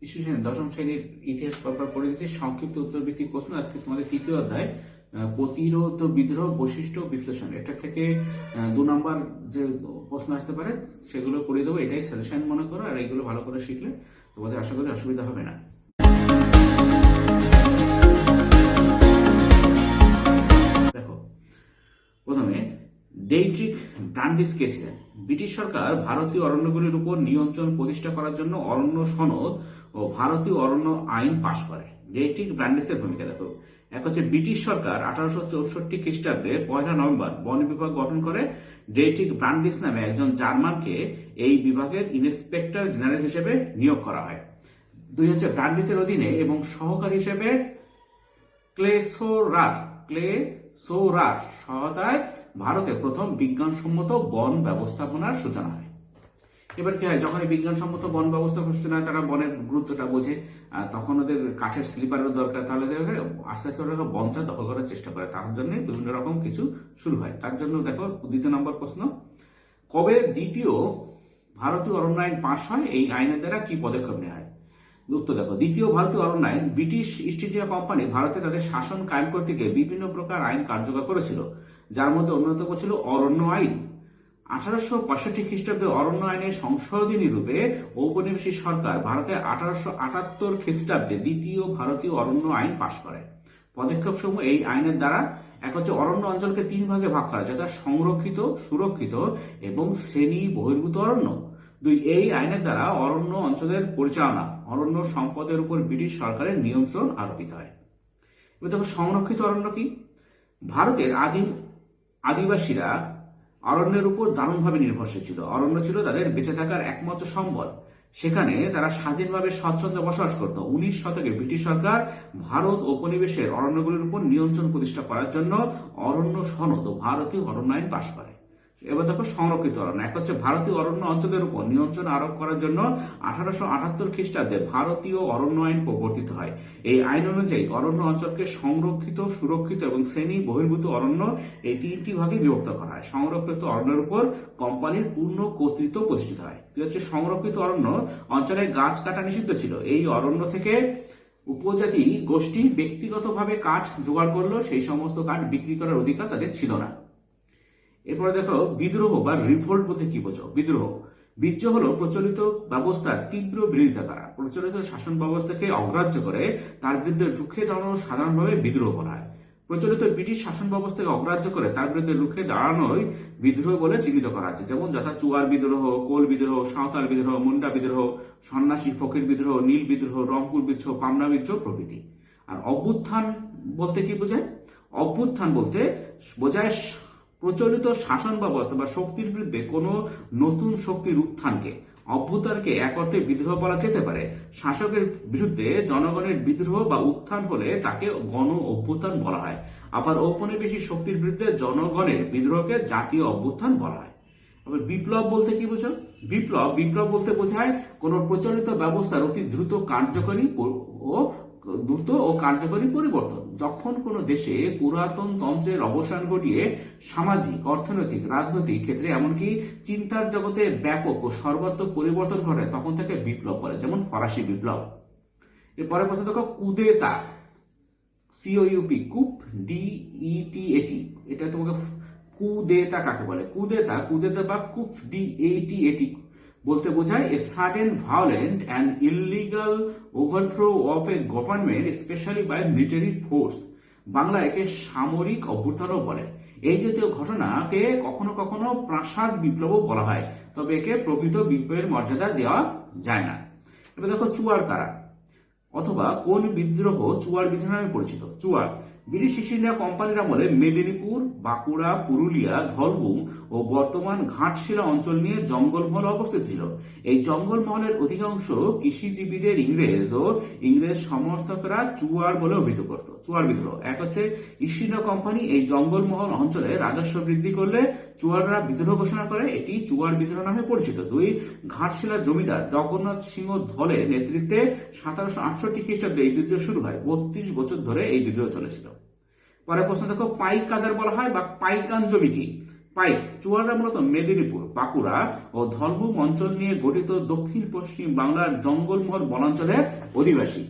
দশম শ্রেণীর ইতিহাস পড়বার পড়ে দিচ্ছি সংক্ষিপ্ত উত্তরভিত্তিক প্রশ্ন। আজকে তোমাদের তৃতীয় অধ্যায় প্রতিরোধ বিদ্রোহ বৈশিষ্ট্য বিশ্লেষণ, এটা থেকে 2 নম্বর যে প্রশ্ন আসতে পারে সেগুলো করে দেবো। এটাই সাজেশন মনে করো, আর এইগুলো ভালো করে শিখলে তোমাদের আশা করি অসুবিধা হবে না। দেখো, প্রথমে ডেইট্রিক ব্রান্ডিস কে ছিলেন? ব্রিটিশ সরকার ভারতীয় অরণ্যগুলির উপর নিয়ন্ত্রণ প্রতিষ্ঠা করার জন্য অরণ্য সনদ ও ভারতীয় অরণ্য আইন পাশ করে। ডেইট্রিক ব্রান্ডিসের ভূমিকা দেখো। এক হচ্ছে ব্রিটিশ সরকার 1864 খ্রিস্টাব্দে 1 নভেম্বর বন বিভাগ গঠন করে। ডেইট্রিক ব্রান্ডিস নামে একজন জার্মানকে এই বিভাগের ইন্সপেক্টর জেনারেল হিসেবে নিয়োগ করা হয়। 2 হচ্ছে ব্রান্ডিসের অধীনে এবং সহকারী হিসেবে ক্লেসোরার সহায়তায় ভারতে প্রথম বিজ্ঞানসম্মত বন ব্যবস্থাপনার সূচনা হয়। এবার কি হয়, যখন এই বিজ্ঞানসম্মত বন ব্যবস্থাপনা সূচনা হয়, তারা বনের গুরুত্বটা বোঝে, তখন ওদের কাঠের স্লিপারের দরকার, তাহলে আস্তে আস্তে ওরা বনটা দখল করার চেষ্টা করে। তার জন্য বিভিন্ন রকম কিছু শুরু হয়। তার জন্য দেখো 2 নম্বর প্রশ্ন, কবে দ্বিতীয় ভারতীয় অরণ্য আইন পাশ হয়? এই আইনের দ্বারা কি পদক্ষেপ নেওয়া হয়? উত্তর দেখো, দ্বিতীয় ভারতীয় অরণ্য আইন ব্রিটিশ ইস্ট ইন্ডিয়া কোম্পানি ভারতে তাদের শাসন কায়েম করতে গিয়ে বিভিন্ন প্রকার আইন কার্যকর করেছিল, যার মধ্যে অন্যতম ছিল অরণ্য আইন। 1865 খ্রিস্টাব্দে অরণ্য আইনের সংশোধনী রূপে ঔপনিবেশিক সরকার ভারতে 1878 খ্রিস্টাব্দে দ্বিতীয় ভারতীয় অরণ্য আইন পাশ করে। পদক্ষেপ সমূহ এই আইনের দ্বারা, এক হচ্ছে অরণ্য অঞ্চলকে 3 ভাগে ভাগ করা, যেটা সংরক্ষিত, সুরক্ষিত এবং শ্রেণী বহির্ভূত অরণ্য। 2, এই আইনের দ্বারা অরণ্য অঞ্চলের পরিচালনা, অরণ্য সম্পদের উপর ব্রিটিশ সরকারের নিয়ন্ত্রণ আরোপিত হয়। এবার দেখো, সংরক্ষিত অরণ্য কি? ভারতের আদিবাসীরা অরণ্যের উপর দারুণভাবে নির্ভরশীল ছিল। অরণ্য ছিল তাদের বেঁচে থাকার একমাত্র সম্বল। সেখানে তারা স্বাধীনভাবে স্বচ্ছন্দে বসবাস করত। 19 শতকে ব্রিটিশ সরকার ভারত উপনিবেশের অরণ্যগুলির উপর নিয়ন্ত্রণ প্রতিষ্ঠা করার জন্য অরণ্য সনদ ও ভারতীয় অরণ্য আইন পাশ করে। এবার দেখো, সংরক্ষিত অরণ্য। এক হচ্ছে ভারতীয় অরণ্য অঞ্চলের উপর নিয়ন্ত্রণ আরোপ করার জন্য 1878 খ্রিস্টাব্দে ভারতীয় অরণ্য আইন প্রবর্তিত হয়। এই আইন অনুযায়ী অরণ্য অঞ্চলকে সংরক্ষিত, সুরক্ষিত এবং শ্রেণী বহির্ভূত অরণ্য এই 3টি ভাগে বিভক্ত করা হয়। সংরক্ষিত অরণ্যের উপর কোম্পানির পূর্ণ কর্তৃত্ব প্রতিষ্ঠিত হয়। হচ্ছে সংরক্ষিত অরণ্য অঞ্চলে গাছ কাটা নিষিদ্ধ ছিল। এই অরণ্য থেকে উপজাতি গোষ্ঠী ব্যক্তিগতভাবে কাঠ জোগাড় করলো, সেই সমস্ত কাঠ বিক্রি করার অধিকার তাদের ছিল না। এরপরে দেখো, বিদ্রোহ বা রিভোল্ট বলতে কি বোঝো? বিদ্রোহ হলো প্রচলিত ব্যবস্থার তীব্র বিরোধিতা করা, প্রচলিত শাসন ব্যবস্থাকে অগ্রাহ্য করে তার বিরুদ্ধে রুখে দাঁড়ানো সাধারণভাবে বিদ্রোহ বলা হয়। প্রচলিত ব্রিটিশ শাসন ব্যবস্থাকে অগ্রাহ্য করে তার বিরুদ্ধে রুখে দাঁড়ানোই বিদ্রোহ বলে চিহ্নিত করা আছে। যেমন যথা চুয়ার বিদ্রোহ, কোল বিদ্রোহ, সাঁওতাল বিদ্রোহ, মুন্ডা বিদ্রোহ, সন্ন্যাসী ফকির বিদ্রোহ, নীল বিদ্রোহ, রংপুর বিদ্রোহ, পামনা বিদ্রোহ প্রভৃতি। আর অভ্যুত্থান বলতে কি বোঝায়? অভ্যুত্থান বলতে বোঝায় প্রচলিত শাসন ব্যবস্থা বা শক্তির বিরুদ্ধে কোন নতুন শক্তির উত্থানকে। অভ্যুত্থানকে এক অর্থে বিদ্রোহ বলা যেতে পারে। শাসকের বিরুদ্ধে জনগণের বিদ্রোহ বা উত্থান হলে তাকে গণ অভ্যুত্থান বলা হয়। আবার ঔপনিবেশিক শক্তির বিরুদ্ধে জনগণের বিদ্রোহকে জাতীয় অভ্যুত্থান বলা হয়। আবার বিপ্লব বলতে কি বোঝো? বিপ্লব বলতে বোঝায় কোন প্রচলিত ব্যবস্থার অতি দ্রুত ও কার্যকরী পরিবর্তন। যখন কোনো দেশে পুরাতন তন্ত্রের অবসান ঘটিয়ে সামাজিক, অর্থনৈতিক, রাজনৈতিক ক্ষেত্রে এমনকি চিন্তার জগতে ব্যাপক ও সর্বাত্মক পরিবর্তন ঘটে, তখন তাকে বিপ্লব বলে। যেমন ফরাসি বিপ্লব। এরপরে প্রশ্ন দেখো, কুদেতা, কুপ, DETA, এটা তোমাকে কুদেতা কাকে বলে? কুদেতা বা কুপ, DETA বলতে বোঝায় a sudden violent and illegal overthrow of a government specially by military force. বাংলায় একে সামরিক অভ্যুত্থানও বলে। এই জাতীয় ঘটনাকে কখনো কখনো প্রাসাদ বিপ্লবও বলা হয়, তবে একে প্রকৃত বিপ্লবের মর্যাদা দেওয়া যায় না। এবার দেখো, চুয়ার কারা অথবা কোন বিদ্রোহ চুয়ার বিদ্রোহ নামে পরিচিত? চুয়ার ব্রিটিশ ইস্ট ইন্ডিয়া কোম্পানির আমলে মেদিনীপুর, বাঁকুড়া, পুরুলিয়া, ধলবুম ও বর্তমান ঘাটশিলা অঞ্চল নিয়ে জঙ্গলমহল অবস্থিত ছিল। এই জঙ্গলমহলের অধিকাংশ কৃষিজীবীদের ইংরেজ সমর্থকরা চুয়ার বলে অভিহিত করত। চুয়ার বিদ্রোহ। এক হচ্ছে ইস্ট ইন্ডিয়া কোম্পানি এই জঙ্গলমহল অঞ্চলে রাজস্ব বৃদ্ধি করলে চুয়াররা বিদ্রোহ ঘোষণা করে, এটি চুয়ার বিদ্রোহ নামে পরিচিত। 2, ঘাটশিলা জমিদার জগন্নাথ সিংহ ধলের নেতৃত্বে 1768 খ্রিস্টাব্দে এই বিদ্রোহ শুরু হয়। 32 বছর ধরে এই বিদ্রোহ চলেছিল। পরে প্রশ্ন দেখো, পাইক কাদের বলা হয় বা পাইকান জমি কি? পাইক চুয়াররা মূলত মেদিনীপুর, বাঁকুড়া ও ধলভূম অঞ্চল নিয়ে গঠিত দক্ষিণ পশ্চিম বাংলার জঙ্গলমহল বনাঞ্চলের অধিবাসী।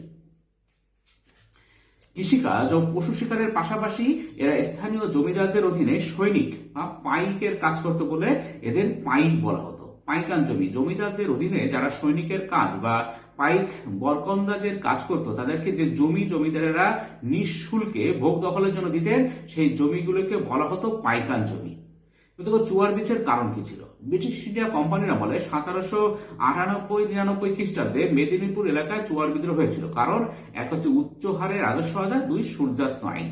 কৃষিকাজ ও পশু শিকারের পাশাপাশি এরা স্থানীয় জমিদারদের অধীনে সৈনিক বা পাইকের কাজ করত বলে এদের পাইক বলা হতো। পাইকান জমিদারদের অধীনে যারা সৈনিকের কাজ বা পাইক বরকন্দাজের কাজ করত, তাদেরকে যে জমিদারেরা নিঃশুল্কে ভোগ দখলের জন্য দিতেন, সেই জমিগুলোকে বলা হতো পাইকান জমি। চুয়ার বীচের কারণ কি ছিল? ব্রিটিশ ইন্ডিয়া কোম্পানির আমলে 1798-99 খ্রিস্টাব্দে মেদিনীপুর এলাকায় চুয়ার বিদ্রোহ হয়েছিল। কারণ এক হচ্ছে উচ্চ হারে রাজস্ব আদায়, দুই সূর্যাস্ত আইন।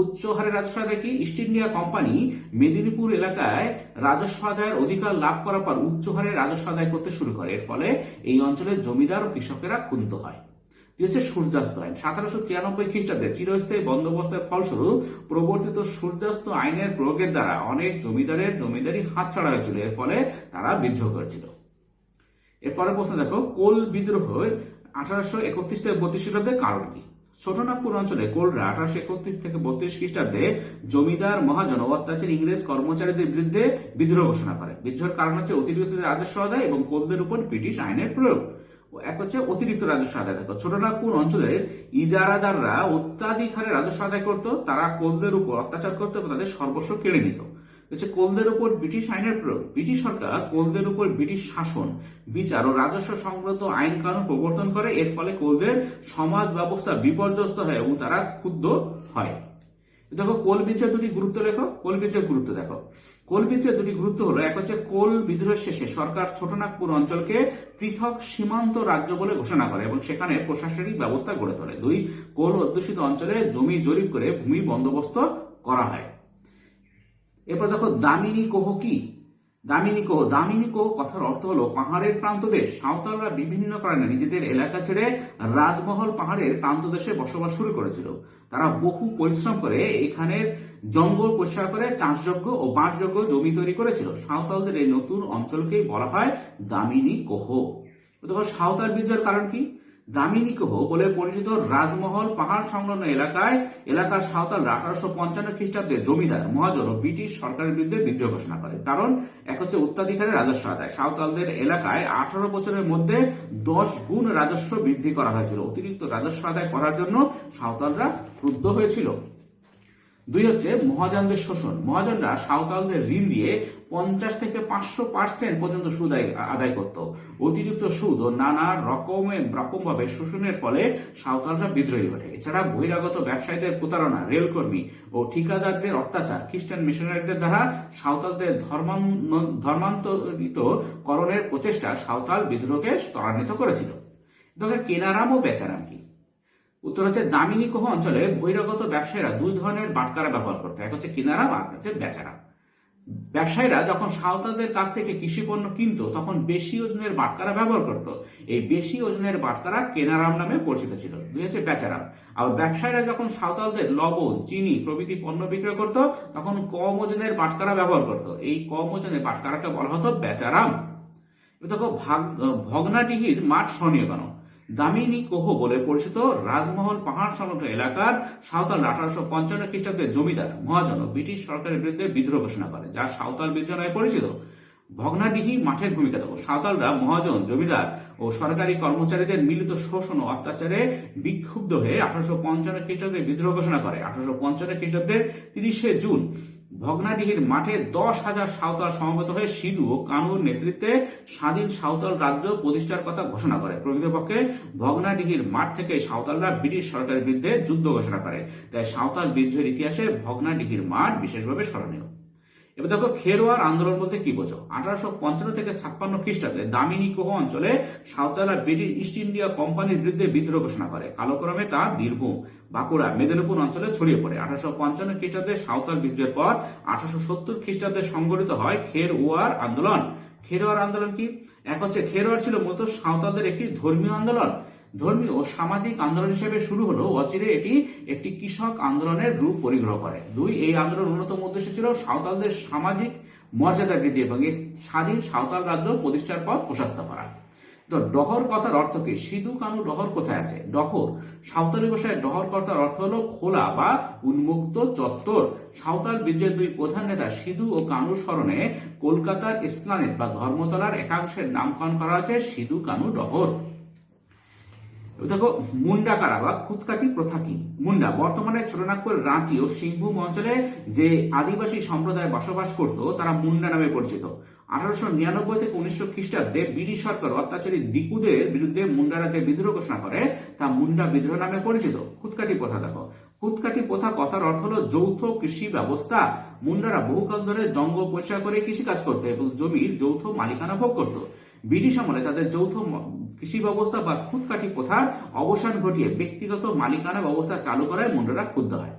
উচ্চ হারে রাজস্ব আদায় কি? ইস্ট ইন্ডিয়া কোম্পানি মেদিনীপুর এলাকায় রাজস্ব আদায়ের অধিকার লাভ করার পর উচ্চ হারে রাজস্ব আদায় করতে শুরু করে। এর ফলে এই অঞ্চলের জমিদার ও কৃষকেরা ক্ষুব্ধ হয়। সূর্যাস্ত আইন 1793 খ্রিস্টাব্দে চিরস্থায়ী বন্দোবস্তের ফলস্বরূপ প্রবর্তিত সূর্যাস্ত আইনের প্রয়োগের দ্বারা অনেক জমিদারের জমিদারি হাতছাড়া হয়েছিল। এর ফলে তারা বিদ্রোহ করেছিল। এরপরে প্রশ্ন দেখো, কোল বিদ্রোহ 1831 থেকে 32 খ্রিস্টাব্দের কারণ কি? ছোটনাগপুর অঞ্চলে কোলরা 1831 থেকে 32 খ্রিস্টাব্দে জমিদার মহাজন ও অত্যাচারী ইংরেজ কর্মচারীদের বিরুদ্ধে বিদ্রোহ ঘোষণা করে। বিদ্রোহের কারণ হচ্ছে অতিরিক্ত রাজস্ব আদায় এবং কোলদের উপর ব্রিটিশ আইনের প্রয়োগ। এক হচ্ছে অতিরিক্ত রাজস্ব আদায়। দেখো, ছোটনাগপুর অঞ্চলের ইজারাদাররা অত্যাধিক হারে রাজস্ব আদায় করত, তারা কোলদের উপর অত্যাচার করত এবং তাদের সর্বস্ব কেড়ে নিত। কোলদের উপর ব্রিটিশ আইনের প্রয়োগ। ব্রিটিশ সরকার কোলদের উপর ব্রিটিশ শাসন, বিচার ও রাজস্ব সংক্রান্ত আইন কানুন প্রবর্তন করে। এর ফলে কোলদের সমাজ ব্যবস্থা বিপর্যস্ত হয় এবং তারা ক্ষুব্ধ হয়। দেখো, কোল বিদ্রোহের দুটি গুরুত্ব লেখো। কোল বিদ্রোহের গুরুত্ব দেখো। কোল বিদ্রোহের দুটি গুরুত্ব হলো, এক হচ্ছে কোল বিদ্রোহের শেষে সরকার ছোটনাগপুর অঞ্চলকে পৃথক সীমান্ত রাজ্য বলে ঘোষণা করে এবং সেখানে প্রশাসনিক ব্যবস্থা গড়ে তোলে। দুই, কোল অধ্যুষিত অঞ্চলে জমি জরিপ করে ভূমি বন্দোবস্ত করা হয়। এরপর দেখো, দামিনী কোহ কি? দামিনী কোহ কথার অর্থ হলো পাহাড়ের প্রান্তদেশ। সাঁওতালরা বিভিন্ন কারণে নিজেদের এলাকা ছেড়ে রাজমহল পাহাড়ের প্রান্তদেশে বসবাস শুরু করেছিল। তারা বহু পরিশ্রম করে এখানের জঙ্গল পরিষ্কার করে চাষযোগ্য ও বাঁশযোগ্য জমি তৈরি করেছিল। সাঁওতালদের এই নতুন অঞ্চলকেই বলা হয় দামিনী কোহ। দেখো, সাঁওতাল বিদ্রোহের কারণ কি? দামিনী কোহ বলে পরিচিত রাজমহল পাহাড় সংলগ্ন এলাকার সাঁওতালরা 1855 খ্রিস্টাব্দে জমিদার মহাজন ও ব্রিটিশ সরকারের বিরুদ্ধে বিদ্রোহ ঘোষণা করে। কারণ এক হচ্ছে অত্যাধিকারে রাজস্ব আদায়। সাঁওতালদের এলাকায় 18 বছরের মধ্যে 10 গুণ রাজস্ব বৃদ্ধি করা হয়েছিল। অতিরিক্ত রাজস্ব আদায় করার জন্য সাঁওতালরা ক্রুদ্ধ হয়েছিল। দুই হচ্ছে মহাজনদের শোষণ। মহাজনরা সাঁওতালদের ঋণ দিয়ে 50 থেকে 500% পর্যন্ত সুদ আদায় করত। অতিরিক্ত সুদ ও নানা রকম ভাবে শোষণের ফলে সাঁওতালরা বিদ্রোহী ওঠে। এছাড়া বহিরাগত ব্যবসায়ীদের প্রতারণা, রেলকর্মী ও ঠিকাদারদের অত্যাচার, খ্রিস্টান মিশনারিদের দ্বারা সাঁওতালদের ধর্মান্তরিত করণের প্রচেষ্টা সাঁওতাল বিদ্রোহকে ত্বরান্বিত করেছিল। কেনারাম ও বেচারাম কি? উত্তর হচ্ছে, দামিনী কোহ অঞ্চলে বহিরাগত ব্যবসায়ীরা দুই ধরনের বাটকারা ব্যবহার করত। এক হচ্ছে কেনারাম, আর হচ্ছে বেচারাম। ব্যবসায়ীরা যখন সাঁওতালদের কাছ থেকে কৃষি পণ্য কিনত তখন বেশি ওজনের বাটকারা ব্যবহার করত। এই বেশি ওজনের বাটকারা কেনারাম নামে পরিচিত ছিল। দুই হচ্ছে বেচারাম। আবার ব্যবসায়ীরা যখন সাঁওতালদের লবণ, চিনি প্রভৃতি পণ্য বিক্রয় করত তখন কম ওজনের বাটকারা ব্যবহার করত। এই কম ওজনের বাটকারাকে বলা হতো বেচারাম। দেখো, ভগ্নাডিহির মাঠ স্মরণীয় কেন? দামিনী কোহ বলে পরিচিত রাজমহল পাহাড় সংলগ্ন এলাকার সাঁওতালরা 1855 খ্রিস্টাব্দে জমিদার মহাজন ও ব্রিটিশ সরকারের বিরুদ্ধে বিদ্রোহ ঘোষণা করে, যা সাঁওতাল বিদ্রোহ নামে পরিচিত। ভগ্নাডিহি মাঠের ভূমিকা দেখো। সাঁওতালরা মহাজন, জমিদার ও সরকারি কর্মচারীদের মিলিত শোষণ ও অত্যাচারে বিক্ষুব্ধ হয়ে 1855 খ্রিস্টাব্দে বিদ্রোহ ঘোষণা করে। 1855 খ্রিস্টাব্দের 30শে জুন ভগ্নাডিহির মাঠে 10,000 সাঁওতাল সমবেত হয়ে সিধু ও কানুর নেতৃত্বে স্বাধীন সাঁওতাল রাজ্য প্রতিষ্ঠার কথা ঘোষণা করে। প্রকৃতপক্ষে ভগ্নাডিহির মাঠ থেকে সাঁওতালরা ব্রিটিশ সরকারের বিরুদ্ধে যুদ্ধ ঘোষণা করে। তাই সাঁওতাল বিদ্রোহের ইতিহাসে ভগ্নাডিহির মাঠ বিশেষভাবে স্মরণীয়। এবার দেখো, খেরোয়ার আন্দোলন বলতে কি বোঝো? 1855 থেকে 56 খ্রিস্টাব্দে দামিনী কোহ অঞ্চলে সাঁওতালরা ব্রিটিশ ইস্ট ইন্ডিয়া কোম্পানির বিরুদ্ধে বিদ্রোহ ঘোষণা করে। কালক্রমে তা বীরভূম, বাঁকুড়া, মেদিনীপুর অঞ্চলে ছড়িয়ে পড়ে। 1855 খ্রিস্টাব্দে সাঁওতাল বিদ্রোহের পর 1870 খ্রিস্টাব্দে সংগঠিত হয় খেরওয়ার আন্দোলন। খেরোয়ার আন্দোলন কি? এক হচ্ছে, খেরোয়ার ছিল মূলত সাঁওতালদের একটি ধর্মীয় আন্দোলন। ধর্মীয় ও সামাজিক আন্দোলন হিসেবে শুরু হলো, অচিরে এটি একটি কৃষক আন্দোলনের রূপ পরিগ্রহ করে। দুই, এই আন্দোলনের অন্যতম উদ্দেশ্য ছিল সাঁওতালদের সামাজিক মর্যাদা বৃদ্ধি এবং স্বাধীন সাঁওতাল রাজ্য প্রতিষ্ঠার পথ প্রশস্ত করা। তো ডহর কথার অর্থ কি? সিধু কানু ডহর কোথায় আছে? ডহর সাঁওতালি ভাষায় ডহর কথার অর্থ হলো খোলা বা উন্মুক্ত চত্বর। সাঁওতাল বিদ্রোহের দুই প্রধান নেতা সিধু ও কানুর স্মরণে কলকাতার এসপ্লানেড বা ধর্মতলার একাংশের নামকরণ করা হয়েছে সিধু কানু ডহর। দেখো মুন্ডা কারা বা খুঁতকাটি প্রথা কি? মুন্ডা বর্তমানে ছোটনাগপুর, রাঁচি ও সিংভূম অঞ্চলে যে আদিবাসী সম্প্রদায় বসবাস করত তারা মুন্ডা নামে পরিচিত। 1899 থেকে 1900 খ্রিস্টাব্দে ব্রিটিশ সরকার অত্যাচারী দিকুদের বিরুদ্ধে মুন্ডারা যে বিদ্রোহ ঘোষণা করে তা মুন্ডা বিদ্রোহ নামে পরিচিত। খুঁতকাটি প্রথা দেখো, খুঁতকাটি প্রথা কথার অর্থ হলো যৌথ কৃষি ব্যবস্থা। মুন্ডারা বহুকাল ধরে জঙ্গল পরিষ্কার করে কৃষিকাজ করত এবং জমির যৌথ মালিকানা ভোগ করত। ব্রিটিশ আমলে তাদের যৌথ কৃষি ব্যবস্থা বা খুঁতকাটি প্রথার অবসান ঘটিয়ে ব্যক্তিগত মালিকানা ব্যবস্থা চালু করায় মুন্ডারা ক্ষুব্ধ হয়।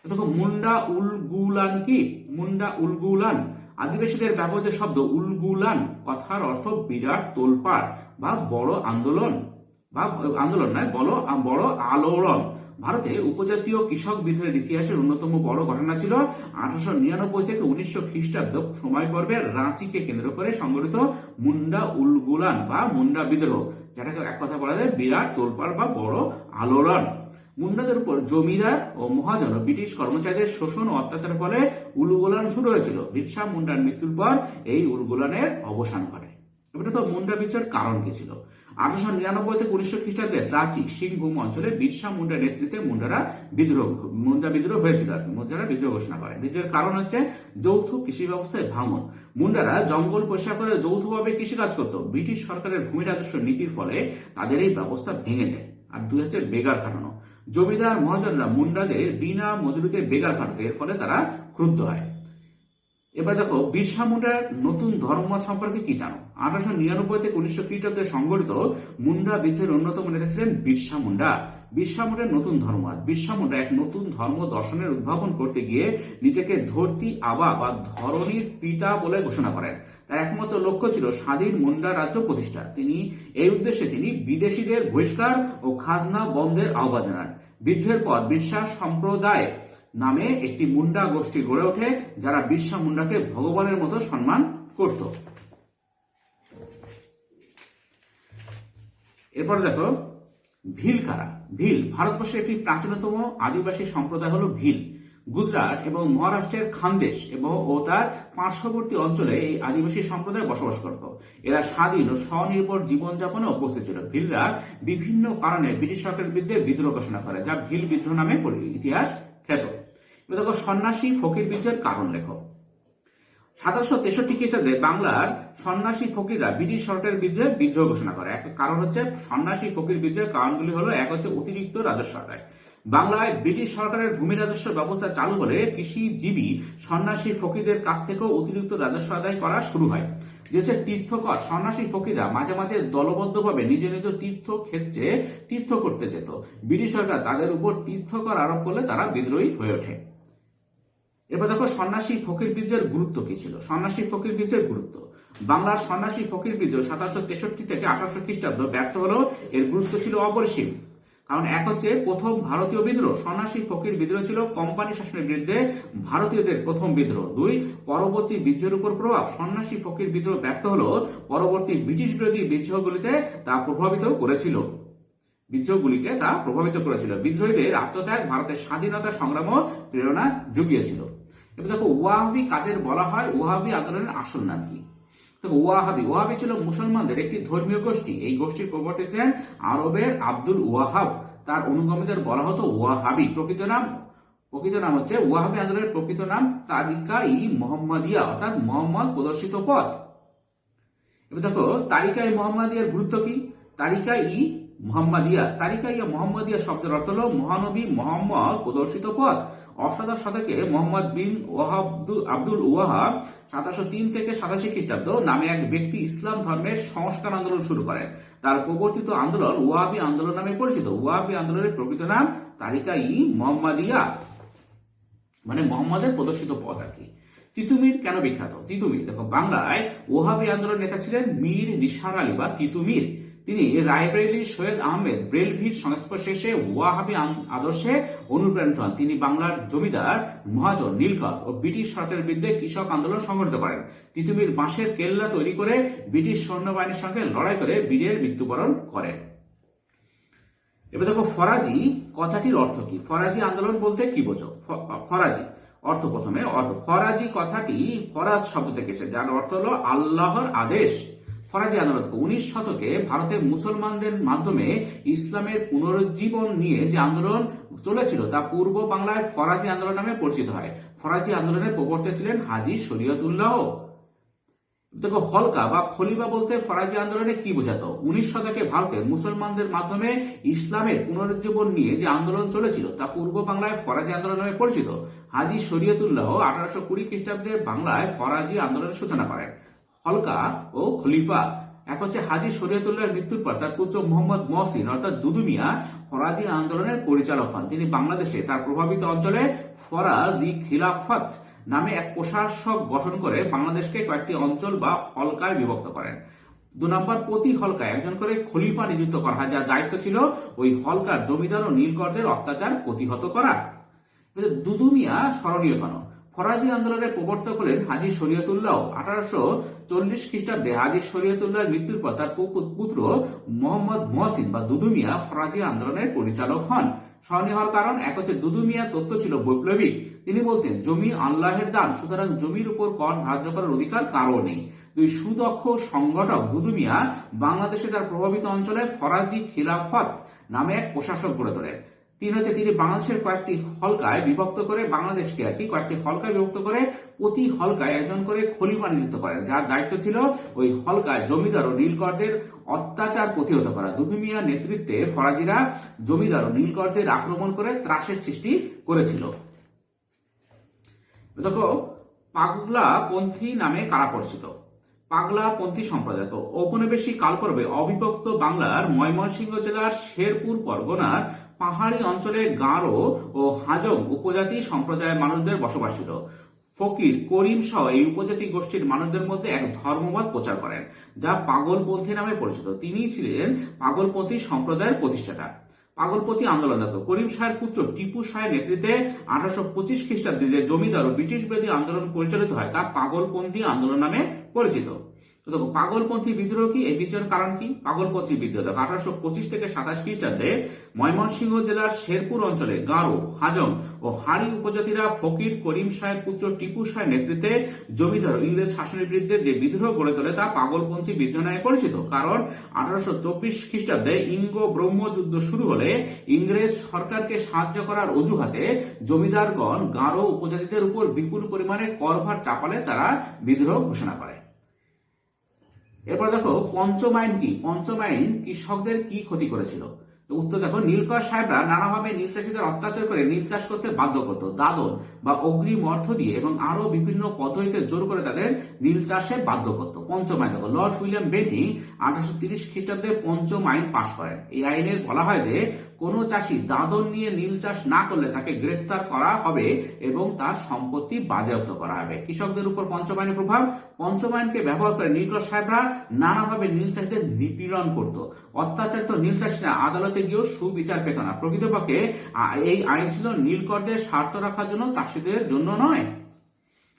দেখো মুন্ডা উলগুলান কি? মুন্ডা উলগুলান আদিবাসীদের ব্যবহৃত শব্দ। উলগুলান কথার অর্থ বিরাট তোলপাড় বা বড় আন্দোলন, বা আন্দোলন নয়, বড় আলোড়ন। ভারতে উপজাতীয় কৃষক বিদ্রোহের ইতিহাসের অন্যতম বড় ঘটনা ছিল 1899 থেকে 1900 খ্রিস্টাব্দ সময় পর্বে রাঁচিকে কেন্দ্র করে সংগঠিত মুন্ডা উলগুলান বা মুন্ডা বিদ্রোহ, যেটাকে এক কথা বলা যায় বিরাট তোলপাড় বা বড় আলোড়ন। মুন্ডাদের উপর জমিদার ও মহাজন ও ব্রিটিশ কর্মচারীদের শোষণ ও অত্যাচারের ফলে উলগুলান শুরু হয়েছিল। বিরসা মুন্ডার মৃত্যুর পর এই উলগুলানের অবসান ঘটে। এবারে তো মুন্ডা বিদ্রোহের কারণ কি ছিল? 1899 থেকে 1900 খ্রিস্টাব্দে রাঁচি সিংভূম অঞ্চলে বিরসা মুন্ডার নেতৃত্বে মুন্ডা বিদ্রোহ হয়েছিল আর কি। মুন্ডারা বিদ্রোহ ঘোষণা করে। বিদ্রোহের কারণ হচ্ছে যৌথ কৃষি ব্যবস্থায় ভাঙন। মুন্ডারা জঙ্গল পরিষ্কার করে যৌথভাবে কৃষিকাজ করত। ব্রিটিশ সরকারের ভূমি রাজস্ব নীতির ফলে তাদের এই ব্যবস্থা ভেঙে যায়। আর দুই হচ্ছে বেগার খাটানো। জমিদার মহাজনরা মুন্ডাদের বিনা মজুরিতে বেগার খাটাতো, এর ফলে তারা ক্রুদ্ধ হয়। এবার দেখো বিরসা মুন্ডার নতুন ধর্ম সম্পর্কে কি জানো? 1899 থেকে 1900 খ্রিস্টাব্দে সংগঠিত মুন্ডা বিদ্রোহের অন্যতম নেতা ছিলেন বিরসা মুন্ডা। বিরসা মুন্ডার নতুন ধর্ম। বিরসা মুন্ডা এক নতুন ধর্ম দর্শনের উদ্ভাবন করতে গিয়ে নিজেকে ধরতি আবা বা ধরণীর পিতা বলে ঘোষণা করেন। তার একমাত্র লক্ষ্য ছিল স্বাধীন মুন্ডা রাজ্য প্রতিষ্ঠা। এই উদ্দেশ্যে তিনি বিদেশিদের বহিষ্কার ও খাজনা বন্ধের আহ্বান জানান। বিদ্রোহের পর বিরসা সম্প্রদায় নামে একটি মুন্ডা গোষ্ঠী গড়ে ওঠে, যারা বিরসা মুন্ডাকে ভগবানের মতো সম্মান করত। এরপর দেখো ভিল কারা? ভিল ভারতবর্ষের একটি প্রাচীনতম আদিবাসী সম্প্রদায় হলো ভিল। গুজরাট এবং মহারাষ্ট্রের খানদেশ ও তার পার্শ্ববর্তী অঞ্চলে এই আদিবাসী সম্প্রদায় বসবাস করত। এরা স্বাধীন ও স্বনির্ভর জীবনযাপনে অভ্যস্ত ছিল। ভিলরা বিভিন্ন কারণে ব্রিটিশ সরকারের বিরুদ্ধে বিদ্রোহ ঘোষণা করে, যা ভিল বিদ্রোহ নামে ইতিহাস খ্যাত। দেখো সন্ন্যাসী ফকির বিদ্রোহের কারণ লেখো। 1763 খ্রিস্টাব্দে বাংলার সন্ন্যাসী ফকিররা ব্রিটিশ সরকারের বিরুদ্ধে বিদ্রোহ ঘোষণা করে। এক কারণ হচ্ছে সন্ন্যাসী ফকির বিদ্রোহের কারণগুলি হলো, এক হচ্ছে অতিরিক্ত রাজস্ব আদায়। বাংলায় ব্রিটিশ সরকারের ভূমি রাজস্ব ব্যবস্থা চালু হলে কৃষিজীবী সন্ন্যাসী ফকিরদের কাছ থেকেও অতিরিক্ত রাজস্ব আদায় করা শুরু হয়। যে তীর্থকর সন্ন্যাসী ফকিররা মাঝে মাঝে দলবদ্ধভাবে নিজ নিজ তীর্থক্ষেত্রে তীর্থ করতে যেত। ব্রিটিশ সরকার তাদের উপর তীর্থকর আরোপ করলে তারা বিদ্রোহী হয়ে ওঠে। এবার দেখো সন্ন্যাসী ফকির বিদ্রোহের গুরুত্ব কি ছিল? সন্ন্যাসী ফকির বিদ্রোহের গুরুত্ব। বাংলার সন্ন্যাসী ফকির বিদ্রোহ 1763 থেকে 1800 খ্রিস্টাব্দ ব্যর্থ হলেও এর গুরুত্ব ছিল অপরিসীম। কারণ এক হচ্ছে প্রথম ভারতীয় বিদ্রোহ। সন্ন্যাসী ফকির বিদ্রোহ ছিল কোম্পানি শাসনের বিরুদ্ধে ভারতীয়দের প্রথম বিদ্রোহ। দুই, পরবর্তী বিদ্রোহের উপর প্রভাব। সন্ন্যাসী ফকির বিদ্রোহ ব্যর্থ হলেও পরবর্তী ব্রিটিশ বিরোধী বিদ্রোহগুলিতে তা প্রভাবিত করেছিল। বিদ্রোহীদের আত্মত্যাগ ভারতের স্বাধীনতা সংগ্রামও প্রেরণা জুগিয়েছিল। এবার দেখো ওয়াহাবি কাদের বলা হয়? ওয়াহাবি আন্দোলনের আসল নাম কি? দেখো ওয়াহাবি ছিল মুসলমানদের একটি ধর্মীয় গোষ্ঠী। এই গোষ্ঠীর প্রবর্তী ছিলেন আরবের আব্দুল ওয়াহাব। তার অনুগামীদের বলা হতো ওয়াহাবি। প্রকৃত নাম হচ্ছে ওয়াহাবি আন্দোলনের প্রকৃত নাম তারিকা-ই মোহাম্মদিয়া, অর্থাৎ মোহাম্মদ প্রদর্শিত পথ। এবার দেখো তারিকা-ই মোহাম্মদিয়ার গুরুত্ব কি? তারিকা-ই মোহাম্মদিয়া শব্দের অর্থ হল মহানবী মোহাম্মদ প্রদর্শিত পথ। অষ্টাদশ শতকে মোহাম্মদ বিন আব্দুল ওয়াহাব 1703 থেকে 87 খ্রিস্টাব্দ নামে এক ব্যক্তি ইসলাম ধর্মের সংস্কার আন্দোলন শুরু করেন। তার প্রবর্তিত আন্দোলন ওয়াহাবি আন্দোলন নামে পরিচিত। ওয়াহাবি আন্দোলনের প্রকৃত নাম তারিকা-ই মোহাম্মদিয়া, মানে মোহাম্মদের প্রদর্শিত পথ আর কি। তিতুমির কেন বিখ্যাত? তিতুমির দেখো বাংলায় ওয়াহাবি আন্দোলনের নেতা ছিলেন মীর নিসার আলী বা তিতুমির। তিনি রায়বেরেলী সৈয়দ আহমেদ ব্রেলভির সংস্পর্শে এসে ওয়াহাবি আদর্শে অনুপ্রাণিত হন। তিনি বাংলার জমিদার মহাজন নীলকর ও ব্রিটিশ সরকারের বিরুদ্ধে কৃষক আন্দোলন সংগঠিত করেন। তিতুমির বাঁশের কেল্লা তৈরি করে ব্রিটিশ সৈন্যবাহিনীর সঙ্গে লড়াই করে বীরের মৃত্যুবরণ করেন। এবার দেখো ফরাজি কথাটির অর্থ কি? ফরাজি আন্দোলন বলতে কি বোঝো? ফরাজি অর্থ, প্রথমে অর্থ, ফরাজি কথাটি ফরাজ শব্দ থেকে এসেছে, যার অর্থ হলো আল্লাহর আদেশ। ফরাজি আন্দোলন 19 শতকে ভারতের মুসলমানদের মাধ্যমে ইসলামের পুনরুজ্জীবন নিয়ে যে আন্দোলন চলেছিল তা পূর্ব বাংলায় ফরাজি আন্দোলন নামে পরিচিত হয়। ফরাজি আন্দোলনের প্রবর্তক ছিলেন হাজী শরীয়তুল্লাহ। দেখো হলকা বা খলিফা বলতে ফরাজি আন্দোলনে কি বোঝাতো? 19 শতকে ভারতের মুসলমানদের মাধ্যমে ইসলামের পুনরুজ্জীবন নিয়ে যে আন্দোলন চলেছিল তা পূর্ব বাংলায় ফরাজি আন্দোলন নামে পরিচিত। হাজী শরীয়তুল্লাহ 1820 খ্রিস্টাব্দে বাংলায় ফরাজি আন্দোলনের সূচনা করেন। হলকা ও খলিফা এক হচ্ছে হাজী শরীয়তুল্লাহর মৃত্যুর পর তার পুত্র মোহাম্মদ মহসিন অর্থাৎ দুদু মিয়া ফরাজি আন্দোলনের পরিচালক হন। তিনি বাংলাদেশে তার প্রভাবিত অঞ্চলে ফরাজি খিলাফত নামে এক প্রশাসক গঠন করে বাংলাদেশকে কয়েকটি অঞ্চল বা হলকায় বিভক্ত করেন। 2 নম্বর, প্রতি হলকায় একজন করে খলিফা নিযুক্ত করা হয়, যার দায়িত্ব ছিল ওই হলকার জমিদার ও নীলকরদের অত্যাচার প্রতিহত করা। দুদু মিয়া স্মরণীয় কেন? ফরাজি আন্দোলনের প্রবর্তক হলেন হাজী শরীয়তুল্লাহ। 1840 খ্রিস্টাব্দে হাজী শরীয়তুল্লাহর মৃত্যুর পর তার পুত্র মোহাম্মদ মহসিন বা দুদু মিয়া ফরাজি আন্দোলনের পরিচালক হন। স্মরণীয় হওয়ার কারণ, এক হচ্ছে দুদু মিয়া তত্ত্ব ছিল বৈপ্লবিক। তিনি বলতেন জমি আল্লাহের দান, সুতরাং জমির উপর কর ধার্য করার অধিকার কারও নেই। 2, সুদক্ষ সংগঠক দুদু মিয়া বাংলাদেশে তার প্রভাবিত অঞ্চলে ফরাজি খিলাফত নামে এক প্রশাসক গড়ে তোলেন। 3 হচ্ছে তিনি বাংলাদেশের কয়েকটি হলকায় বিভক্ত করে বাংলাদেশকে কয়েকটি হলকায় বিভক্ত করে প্রতি হলকায় একজন করে খলিফা নিযুক্ত করেন, যার দায়িত্ব ছিল ওই হলকায় জমিদার ও নীলকরদের অত্যাচার প্রতিহত করা। দুদু মিয়ার নেতৃত্বে ফরাজিরা জমিদার ও নীলকরদের আক্রমণ করে ত্রাসের সৃষ্টি করেছিল। দেখো পাগলা পন্থী নামে কারা পরিচিত? পাগলা পন্থী সম্প্রদায় ঔপনিবেশিক কালপর্বে অবিভক্ত বাংলার ময়মনসিংহ জেলার শেরপুর পরগনার পাহাড়ি অঞ্চলে গারো ও হাজং উপজাতি সম্প্রদায়ের মানুষদের বসবাস ছিল। ফকির করিম সহ এই উপজাতি গোষ্ঠীর মানুষদের মধ্যে এক ধর্মমত প্রচার করেন, যা পাগলপন্থী নামে পরিচিত। তিনি ছিলেন পাগলপন্থী সম্প্রদায়ের প্রতিষ্ঠাতা। পাগলপন্থী আন্দোলন দেখো করিম শাহের পুত্র টিপু শাহের নেতৃত্বে 1825 খ্রিস্টাব্দে যে জমিদার ও ব্রিটিশ বিরোধী আন্দোলন পরিচালিত হয় তা পাগলপন্থী আন্দোলন নামে পরিচিত। তো দেখো পাগলপন্থী বিদ্রোহ কি? এই বিদ্রোহের কারণ কি? পাগলপন্থী বিদ্রোহ দেখো 1825 থেকে 27 খ্রিস্টাব্দে ময়মনসিংহ জেলার শেরপুর অঞ্চলে গারো, হাজং ও হাড়ি উপজাতিরা ফকির করিম শাহের পুত্র টিপু শাহের নেতৃত্বে জমিদার ইংরেজ শাসনের বিরুদ্ধে যে বিদ্রোহ গড়ে তোলে তা পাগলপন্থী বিদ্রোহ নামে পরিচিত। কারণ 1824 খ্রিস্টাব্দে ইঙ্গ ব্রহ্ম যুদ্ধ শুরু হলে ইংরেজ সরকারকে সাহায্য করার অজুহাতে জমিদারগণ গারো উপজাতিদের উপর বিপুল পরিমাণে করভার চাপালে তারা বিদ্রোহ ঘোষণা করে। এরপর দেখো পঞ্চম আইন কি? পঞ্চম আইন কৃষকদের কি ক্ষতি করেছিল? উত্তর দেখো নীলকর সাহেবরা নানাভাবে নীল চাষীদের অত্যাচার করে নীল চাষ করতে বাধ্য করত, দাদন বা অগ্রিম অর্থ দিয়ে এবং আরো বিভিন্ন পদ্ধতিতে জোর করে তাদের নীল চাষে বাধ্য করত। পঞ্চম আইন দেখো লর্ড উইলিয়াম বেন্টিং 1830 খ্রিস্টাব্দে পঞ্চম আইন পাশ করেন। এই আইনের বলা হয় যে কোনো চাষি দাদন নিয়ে নীল চাষ না করলে তাকে গ্রেপ্তার করা হবে এবং তার সম্পত্তি বাজেয়াপ্ত করা হবে। কৃষকদের উপর পঞ্চম আইনের প্রভাব, পঞ্চম আইনকে ব্যবহার করে নীলকর সাহেবরা নানাভাবে নীল চাষীদের নিপীড়ন করত। অত্যাচারিত নীল চাষীরা আদালতে গিয়েও সুবিচার পেত না। প্রকৃতপক্ষে এই আইন ছিল নীলকরদের স্বার্থ রাখার জন্য, চাষীদের জন্য নয়।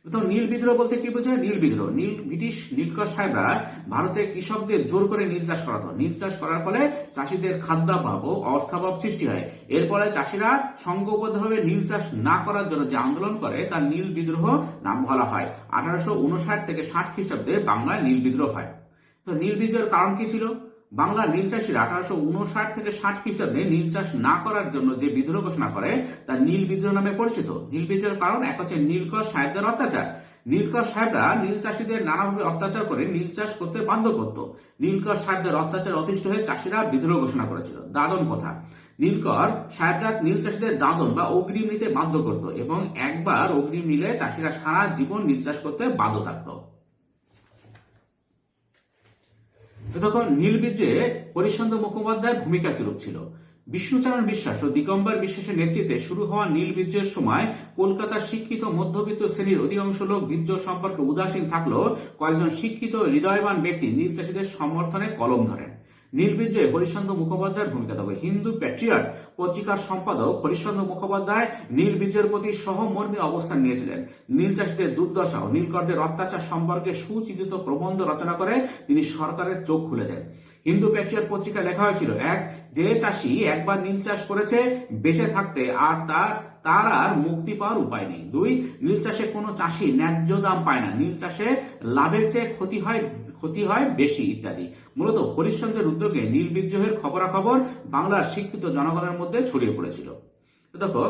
তো নীল বিদ্রোহ বলতে কি বোঝায়? নীল বিদ্রোহ ব্রিটিশ নীলকর সাহেবরা ভারতে কৃষকদের জোর করে নীল চাষ করাতো। নীল চাষ করার ফলে চাষীদের খাদ্যাভাব ও অর্থাভাব সৃষ্টি হয়। এরপরে চাষীরা সংঘবদ্ধভাবে নীল চাষ না করার জন্য যে আন্দোলন করে তার নীল বিদ্রোহ নাম বলা হয়। 1859 থেকে 60 খ্রিস্টাব্দে বাংলায় নীল বিদ্রোহ হয়। তো নীল বিদ্রোহের কারণ কি ছিল? বাংলার নীল চাষীরা 1859 থেকে 60 খ্রিস্টাব্দে নীল চাষ না করার জন্য যে বিদ্রোহ ঘোষণা করে তা নীল বিদ্রোহ নামে পরিচিত। নীল বিদ্রোহের কারণ, এক হচ্ছে নীলকর সাহেবদের অত্যাচার। নীলকর সাহেবরা নীল চাষীদের নানাভাবে অত্যাচার করে নীল চাষ করতে বাধ্য করত। নীলকর সাহেবদের অত্যাচার অতিষ্ঠ হয়ে চাষীরা বিদ্রোহ ঘোষণা করেছিল। দাদন কথা, নীলকর সাহেবরা নীল চাষীদের দাদন বা অগ্রিম নিতে বাধ্য করত এবং একবার অগ্রিম নিলে চাষীরা সারা জীবন নীল চাষ করতে বাধ্য থাকত। তখন নীল বিদ্রোহে হরিশ্চন্দ্র মুখোপাধ্যায়ের ভূমিকা কিরূপ ছিল? বিষ্ণুচরণ বিশ্বাস ও দিগম্বর বিশ্বাসের নেতৃত্বে শুরু হওয়া নীল বিদ্রোহের সময় কলকাতার শিক্ষিত মধ্যবিত্ত শ্রেণীর অধিকাংশ লোক বিদ্রোহ সম্পর্কে উদাসীন থাকলেও কয়েকজন শিক্ষিত হৃদয়বান ব্যক্তি নীল চাষীদের সমর্থনে কলম ধরেন। নীল বিজয়ে হরিশ্চন্দ্র মুখোপাধ্যায়ের ভূমিকা দেখো। হিন্দু প্যাট্রিয়ট পত্রিকার সম্পাদক হরিশ্চন্দ্র মুখোপাধ্যায় নীল বিজয়ের প্রতি সহমর্মী অবস্থান নিয়েছিলেন। নীল চাষীদের দুর্দশা ও নীলকরদের অত্যাচার সম্পর্কে সুচিন্তিত প্রবন্ধ রচনা করে তিনি সরকারের চোখ খুলে দেন। হিন্দু প্যাট্রিয়ট পত্রিকায় লেখা হয়েছিল, এক, যে চাষি একবার নীল চাষ করেছে বেঁচে থাকতে আর তার আর মুক্তি পাওয়ার উপায় নেই। দুই, নীল চাষে কোনো চাষি ন্যায্য দাম পায় না, নীল চাষে লাভের চেয়ে ক্ষতি হয় বেশি ইত্যাদি। মূলত হরিশ্চন্দ্রের উদ্যোগে নীল বিদ্রোহের খবরাখবর বাংলার শিক্ষিত জনগণের মধ্যে ছড়িয়ে পড়েছিল। দেখো,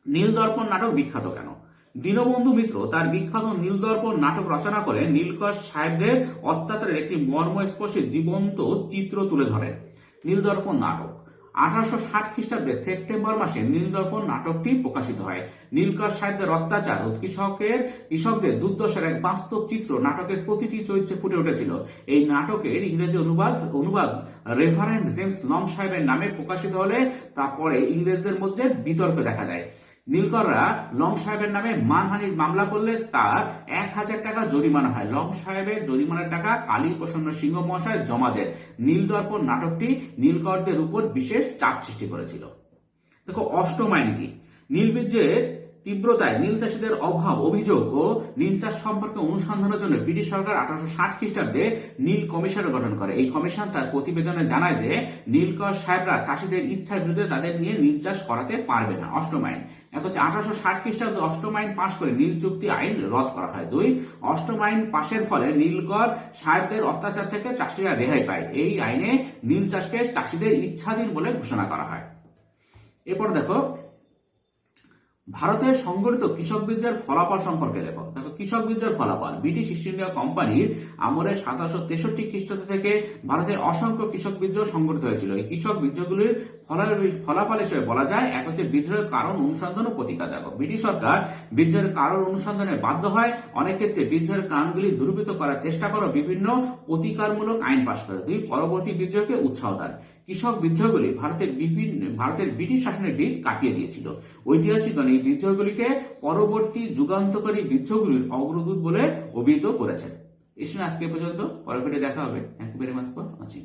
নীল দর্পণ নাটক বিখ্যাত কেন? দীনবন্ধু মিত্র তার বিখ্যাত নীল দর্পণ নাটক রচনা করে নীলকর সাহেবদের অত্যাচারের একটি মর্মস্পর্শী জীবন্ত চিত্র তুলে ধরেন। নীল দর্পণ নাটক 1860 খ্রিস্টাব্দে সেপ্টেম্বর মাসে নীল দর্পণ নাটকটি প্রকাশিত হয়। নীলকর সাহেবদের অত্যাচার ও কৃষকদের দুর্দশার এক বাস্তব চিত্র নাটকের প্রতিটি চরিত্রে ফুটে উঠেছিল। এই নাটকের ইংরেজি অনুবাদ রেভারেন্ড জেমস লং সাহেবের নামে প্রকাশিত হলে তা পরে ইংরেজদের মধ্যে বিতর্ক দেখা দেয়। নীলকররা লং সাহেবের নামে মানহানির মামলা করলে তার 1000 টাকা জরিমানা হয়। লং সাহেবের জরিমানার টাকা কালী প্রসন্ন সিংহ মহাশয় জমা দেন। নীল দর্পণ নাটকটি নীলকরদের উপর বিশেষ চাপ সৃষ্টি করেছিল। দেখো, অষ্টম আইন কি? নীল বিদ্রোহের তীব্রতায় নীল চাষীদের অভাব অভিযোগ ও নীল চাষ সম্পর্কে অনুসন্ধানের জন্য ব্রিটিশ সরকার 1860 খ্রিস্টাব্দে নীল কমিশন গঠন করে। এই কমিশন তার প্রতিবেদনে জানায় যে নীলকর সাহেবরা চাষীদের ইচ্ছার বিরুদ্ধে তাদের নিয়ে নীল চাষ করাতে পারবে না। অষ্টম আইন এক হচ্ছে 1860 খ্রিস্টাব্দে অষ্টম আইন পাশ করে নীল চুক্তি আইন রদ করা হয়। দুই, অষ্টম আইন পাশের ফলে নীলকর সাহেবদের অত্যাচার থেকে চাষিরা রেহাই পায়। এই আইনে নীল চাষকে চাষীদের ইচ্ছাধীন বলে ঘোষণা করা হয়। এরপর দেখো, ভারতে সংগঠিত কৃষক বিদ্রোহের ফলাফল সম্পর্কে দেখো। কৃষক বিদ্রোহের ফলাফল ব্রিটিশ ইস্ট ইন্ডিয়া কোম্পানির আমলে 1763 খ্রিস্টাব্দ থেকে ভারতে অসংখ্য কৃষক বিদ্রোহ সংগঠিত হয়েছিল। এই কৃষক বিদ্রোহগুলির ফলাফল হিসেবে বলা যায়, এক হচ্ছে বিদ্রোহের কারণ অনুসন্ধান ও প্রতিকার। দেখো, ব্রিটিশ সরকার বিদ্রোহের কারণ অনুসন্ধানে বাধ্য হয়, অনেক ক্ষেত্রে বিদ্রোহের কারণগুলি দূরীভূত করার চেষ্টা করে বিভিন্ন প্রতিকারমূলক আইন পাশ করে। দুই, পরবর্তী বিদ্রোহকে উৎসাহ দেন। কৃষক বিদ্রোহগুলি ভারতের ব্রিটিশ শাসনের ভিত কাটিয়ে দিয়েছিল। ঐতিহাসিকগণ এই বিদ্রোহগুলিকে পরবর্তী যুগান্তকারী বিদ্রোহগুলির অগ্রদূত বলে অভিহিত করেছেন। আজকে পর্যন্ত, পরের ভিডিও দেখা হবে। Thank you very much for watching.